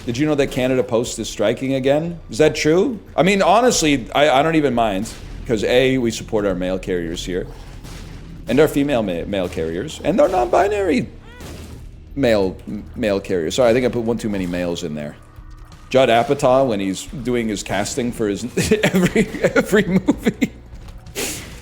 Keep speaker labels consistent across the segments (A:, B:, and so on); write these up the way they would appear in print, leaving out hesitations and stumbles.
A: Did you know that Canada Post is striking again? Is that true? I mean, honestly, I don't even mind, because A, we support our mail carriers here, and our female mail carriers, and our non-binary mail carriers. Sorry, I think I put one too many males in there. Judd Apatow, when he's doing his casting for his every movie.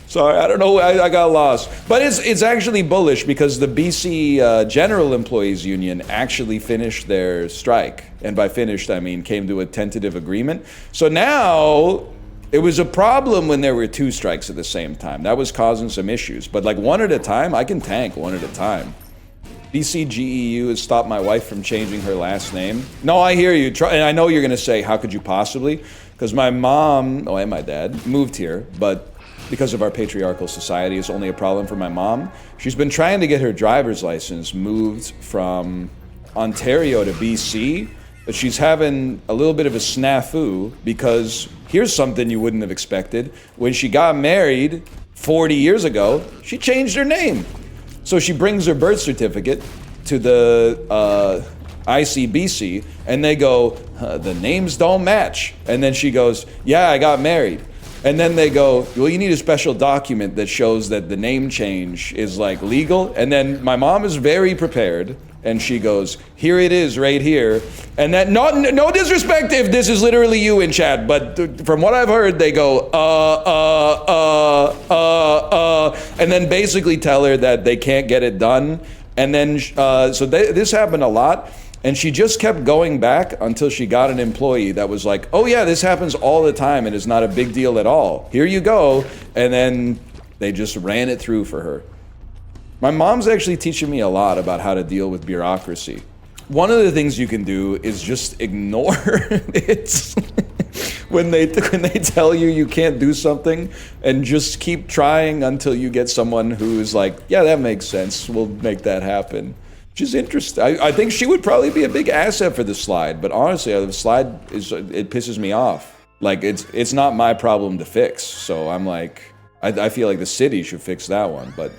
A: Sorry, I don't know, I got lost. But it's actually bullish, because the BC General Employees Union actually finished their strike. And by finished, I mean came to a tentative agreement. So now, it was a problem when there were two strikes at the same time. That was causing some issues. But like one at a time, I can tank one at a time. BCGEU has stopped my wife from changing her last name. No, I hear you. And I know you're going to say, how could you possibly? Because my mom, and my dad, moved here, but because of our patriarchal society, it's only a problem for my mom. She's been trying to get her driver's license moved from Ontario to BC, but she's having a little bit of a snafu, because here's something you wouldn't have expected. When she got married 40 years ago, she changed her name. So she brings her birth certificate to the ICBC, and they go, the names don't match. And then she goes, yeah, I got married. And then they go, well, you need a special document that shows that the name change is like legal. And then my mom is very prepared, and she goes, here it is right here. And that, no disrespect if this is literally you in chat, but from what I've heard, they go, and then basically tell her that they can't get it done. And then, this happened a lot. And she just kept going back until she got an employee that was like, oh yeah, this happens all the time and it's not a big deal at all. Here you go. And then they just ran it through for her. My mom's actually teaching me a lot about how to deal with bureaucracy. One of the things you can do is just ignore it when they tell you can't do something, and just keep trying until you get someone who's like, yeah, that makes sense. We'll make that happen. Which is interesting. I think she would probably be a big asset for the slide, but honestly, the slide it pisses me off. Like it's not my problem to fix. So I'm like, I feel like the city should fix that one. But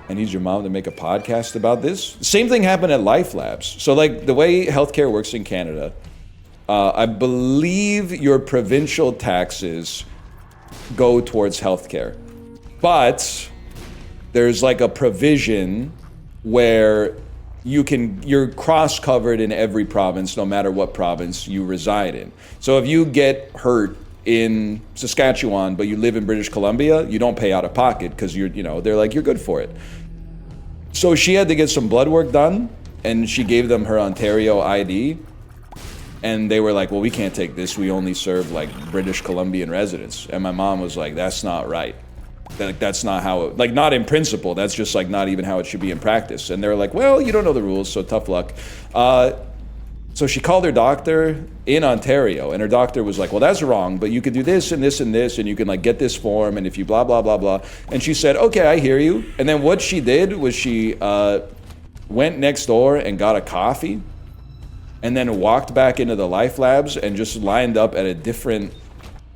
A: I need your mom to make a podcast about this. Same thing happened at Life Labs. So like the way healthcare works in Canada, I believe your provincial taxes go towards healthcare, but there's like a provision where you're cross-covered in every province, no matter what province you reside in. So if you get hurt in Saskatchewan, but you live in British Columbia, you don't pay out of pocket, because they're like, you're good for it. So she had to get some blood work done, and she gave them her Ontario ID, and they were like, well, we can't take this. We only serve like British Columbian residents. And my mom was like, that's not right. That's not how it, not in principle, that's just like not even how it should be in practice. And they're like, well, you don't know the rules, so tough luck. So she called her doctor in Ontario, and her doctor was like, well, that's wrong, but you could do this and this and this, and you can like get this form, and if you blah, blah, blah, blah. And she said, okay, I hear you. And then what she did was she went next door and got a coffee, and then walked back into the Life Labs and just lined up at a different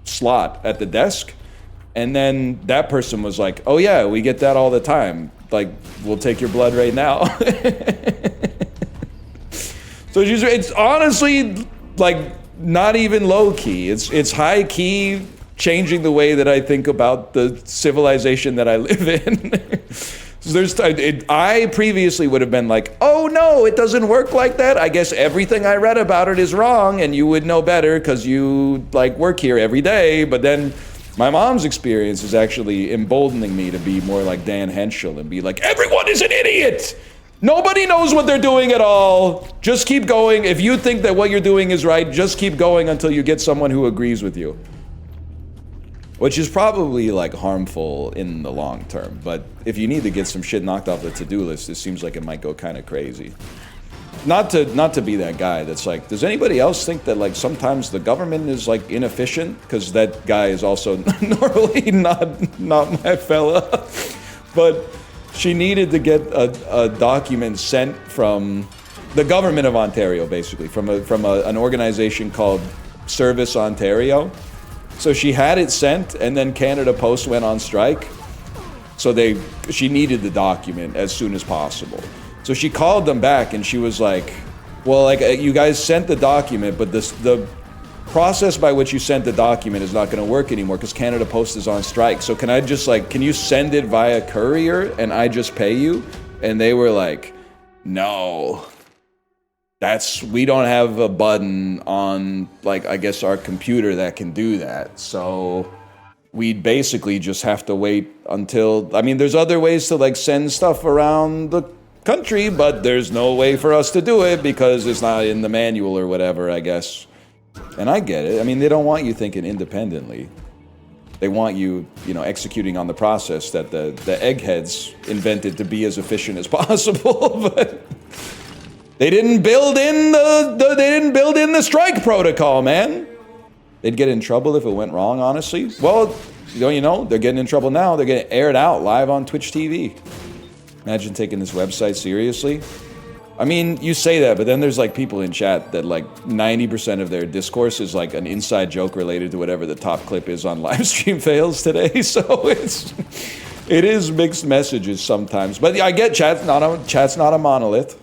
A: slot at the desk. And then that person was like, oh yeah, we get that all the time. Like, we'll take your blood right now. So it's honestly like not even low key. It's high key, changing the way that I think about the civilization that I live in. So I previously would have been like, oh no, it doesn't work like that. I guess everything I read about it is wrong, and you would know better because you like work here every day. But then my mom's experience is actually emboldening me to be more like Dan Henschel and be like, everyone is an idiot. Nobody knows what they're doing at all. Just keep going. If you think that what you're doing is right, just keep going until you get someone who agrees with you. Which is probably like harmful in the long term. But if you need to get some shit knocked off the to-do list, it seems like it might go kind of crazy. Not to be that guy that's like, does anybody else think that like sometimes the government is like inefficient? Because that guy is also normally not my fella. But she needed to get a document sent from the government of Ontario, basically, from an organization called Service Ontario. So she had it sent, and then Canada Post went on strike. So she needed the document as soon as possible. So she called them back, and she was like, Well, like you guys sent the document, but the process by which you sent the document is not going to work anymore because Canada Post is on strike. So can I just like, can you send it via courier and I just pay you? And they were like, no, we don't have a button on, like, I guess our computer that can do that. So we'd basically just have to wait until, I mean, there's other ways to like send stuff around the country, but there's no way for us to do it because it's not in the manual or whatever, I guess. And I get it. I mean, they don't want you thinking independently. They want you, executing on the process that the eggheads invented to be as efficient as possible. But they didn't build in the strike protocol, man. They'd get in trouble if it went wrong, honestly. Well, they're getting in trouble now. They're getting aired out live on Twitch TV. Imagine taking this website seriously. I mean, you say that, but then there's like people in chat that like 90% of their discourse is like an inside joke related to whatever the top clip is on live stream fails today. So it is mixed messages sometimes. But I get chat's not a monolith.